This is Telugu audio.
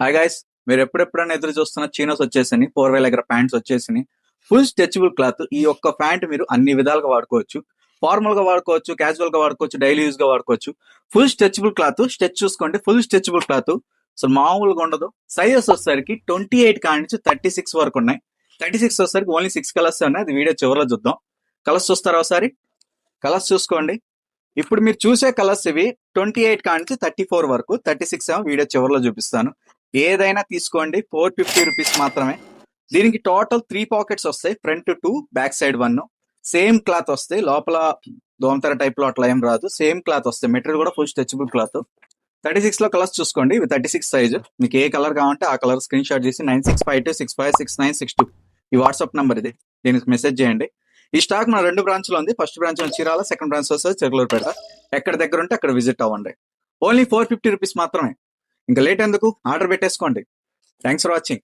హాయ్ గైస్, మీరు ఎప్పుడెప్పుడైనా ఎదురు చూస్తున్న చీనోస్ వచ్చేసినాయి, 4000 దగ్గర ప్యాంట్స్ వచ్చేసినాయి. Full stretchable cloth. ఈ ఒక్క ప్యాంట్ మీరు అన్ని విధాలుగా వాడుకోవచ్చు. ఫార్మల్ గా వాడుకోవచ్చు, క్యాజువల్ గా వాడుకోవచ్చు, డైలీ యూజ్ గా వాడుకోవచ్చు. Full stretchable cloth. స్ట్రెచ్ చూసుకోండి, ఫుల్ స్ట్రెచబుల్ క్లాత్. అసలు మామూలుగా ఉండదు. సైజెస్ వచ్చేసరికి 28 కాడి నుంచి 36 వరకు ఉన్నాయి. 36 వచ్చేసరికి ఓన్లీ 6 కలర్స్ ఉన్నాయి. అది వీడియో చివరిలో చూద్దాం. కలర్స్ చూస్తారా ఒకసారి? కలర్స్ చూసుకోండి. ఇప్పుడు మీరు చూసే కలర్స్ ఇవి 28 కాడి నుంచి 34 వరకు. 36 ఏమో వీడియో చివరిలో చూపిస్తాను. ఏదైనా తీసుకోండి, 450 రూపీస్ మాత్రమే. దీనికి టోటల్ 3 పాకెట్స్ వస్తాయి, front 2, back side 1. Same cloth వస్తాయి, లోపల దోమతెర టైప్ లో అట్లా ఏం రాదు. సేమ్ క్లాత్ వస్తాయి, మెటీరియల్ కూడా ఫుల్ స్ట్రెచబుల్ క్లాత్. 36 లో కలర్స్ చూసుకోండి, ఇవి 36 సైజ్. మీకు ఏ కలర్ కావాలంటే ఆ కలర్ స్క్రీన్ షాట్ చేసి 9652656962 ఈ వాట్సాప్ నంబర్ ఇది, దీనికి మెసేజ్ చేయండి. ఈ స్టాక్ మన 2 బ్రాంచ్ లో ఉంది. First branch Chirala, second branch వస్తుంది చెరుకులూరుపేట. ఎక్కడ దగ్గర ఉంటే అక్కడ విజిట్ అవ్వండి. ఓన్లీ 450 రూపీస్ మాత్రమే. ఇంకా లేట్ ఎందుకు, ఆర్డర్ పెట్టేసుకోండి. Thanks for watching.